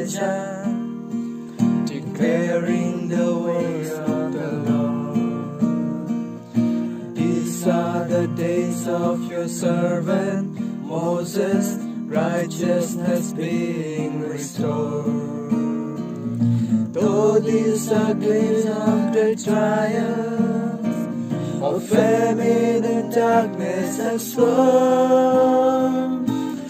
Elijah, declaring the ways of the Lord. These are the days of your servant Moses, righteousness being restored. Though these are days of the trials, of famine and darkness and storm,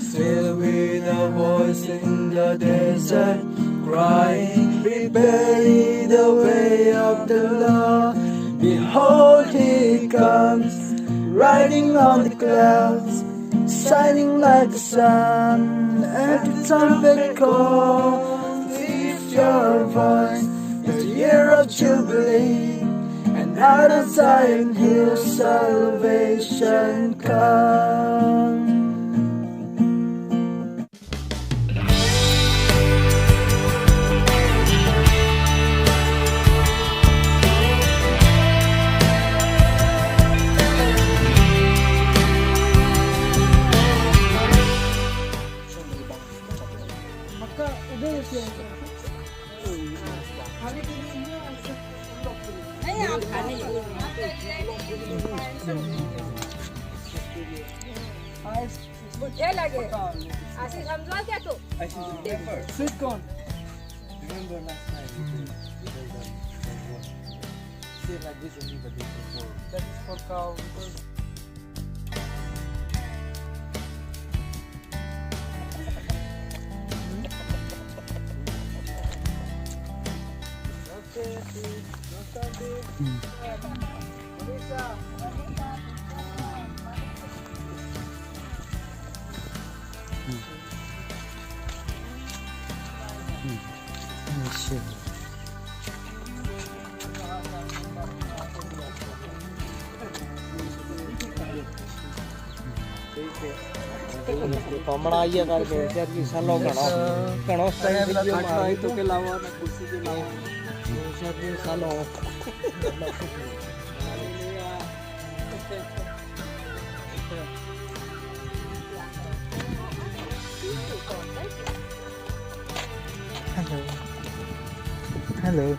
still with a voice in the desert, crying, prepare ye the way of the Lord. Behold, he comes, riding on the clouds, shining like the sun. At the trumpet call, lift your voice, it's the year of Jubilee, and out of Zion hill salvation comes. क्या लगे आशीष समझा क्या तू Sit down. Remember last time we did say like this only, but this is for That is for cow because कमड़ा आइए करके चार की सालों कणो स्टाइल वीडियो मार तो के लावा ना कुर्सी के लावा चार की सालों hello.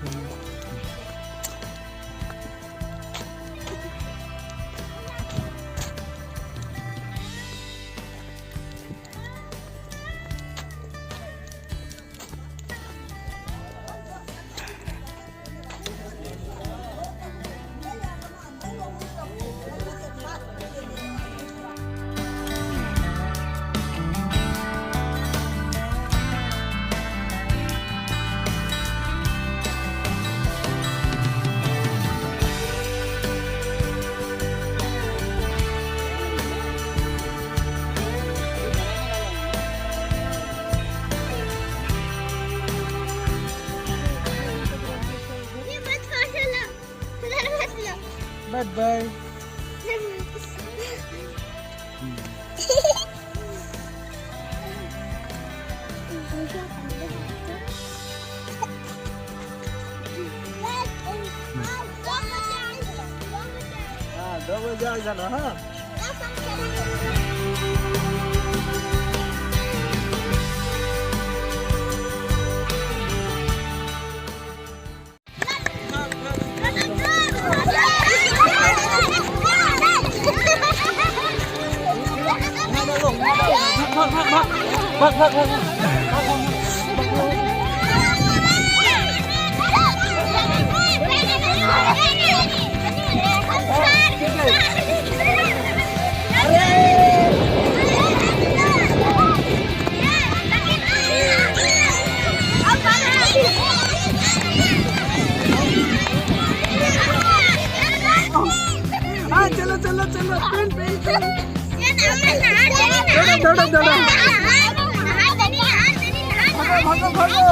Bye bye. Dua baju sana, ha? चलो चलो चलो दौड़ो दौड़ो भागो भागो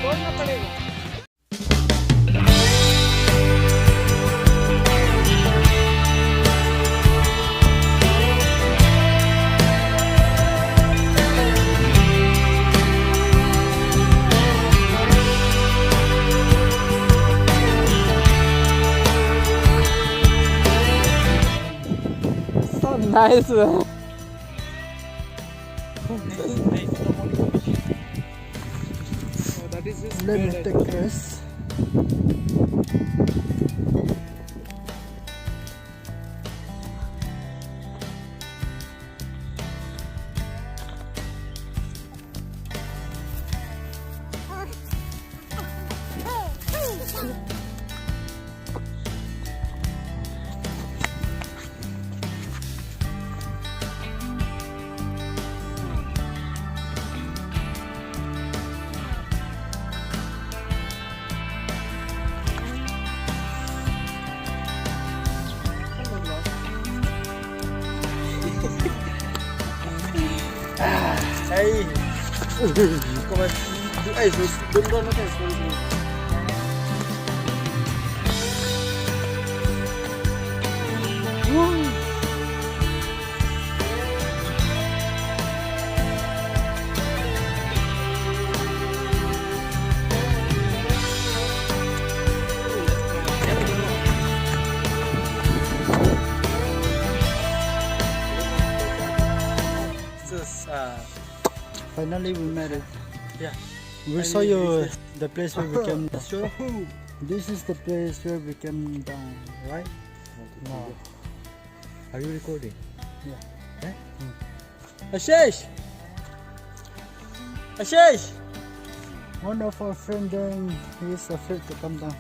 दौड़ना पड़ेगा nice. That is his Let me bed, I take think. this. Hey. Come on. Hey, don't look at it. Finally, we made it. Yeah. We saw you the place where we came. Show who? This is the place where we came down, right? No. Are you recording? Yeah. Eh? Ashish! Ashish! One of our friend then he is afraid to come down.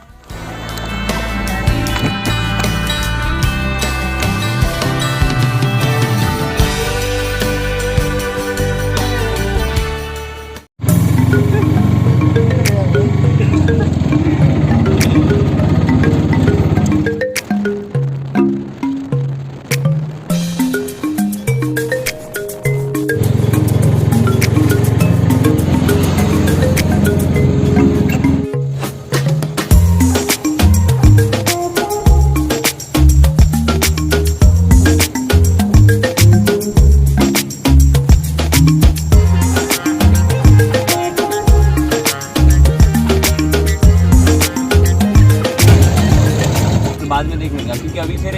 बाद में देख लेंगे क्योंकि अभी फिर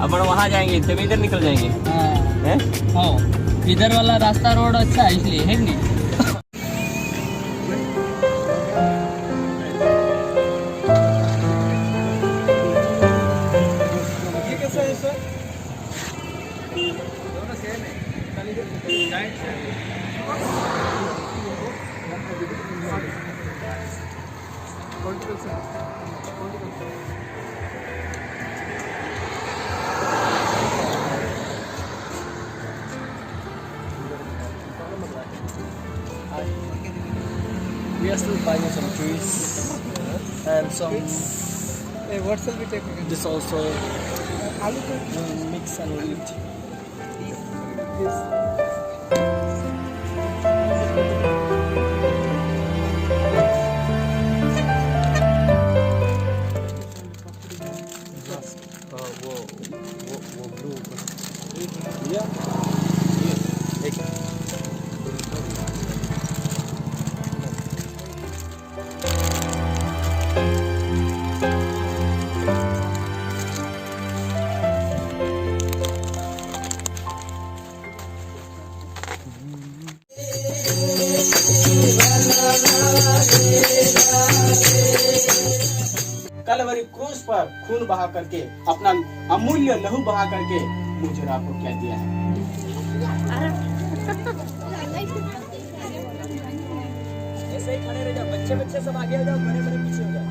अपन वहाँ जाएंगे तब इधर निकल जाएंगे। हैं? हाँ, इधर वाला रास्ता रोड अच्छा है इसलिए है कि नहीं? ये कैसा है सर? दोनों सेम है। We are still buying some trees and some. Hey, what shall we take again? This also Aloo mix and we'll eat. वो blue Yeah. कलवरी क्रूज पर खून बहा करके अपना अमूल्य लहू बहा करके मुझे आपको क्या दिया है। ऐसे ही खड़े रह जाओ, बच्चे बच्चे सब आगे आ जाओ, बड़े बड़े पीछे हो जाओ।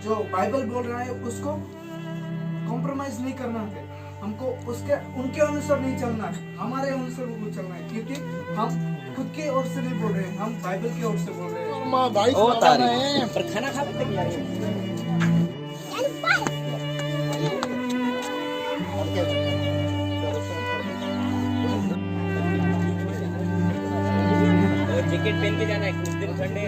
जो बाइबल बोल रहा है उसको कॉम्प्रोमाइज नहीं करना है। हमको उसके उनके अनुसार नहीं चलना है, हमारे अनुसार वो चलना है, क्योंकि हम खुद के ओर से नहीं बोल रहे हैं, हम बाइबल की ओर से बोल रहे हैं। ओ तारीफ पर खाना खा सकते यार जैकेट पहन के जाना है, कुछ दिन ठंडे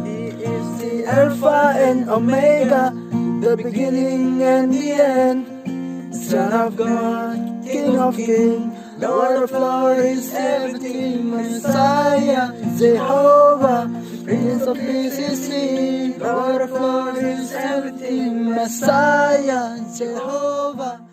He is the Alpha and Omega, the beginning and the end. Son of God, King of Kings, Lord of Lords, everything. Messiah, Jehovah, Prince of Peace is He. Lord of Lords, everything. Messiah, Jehovah.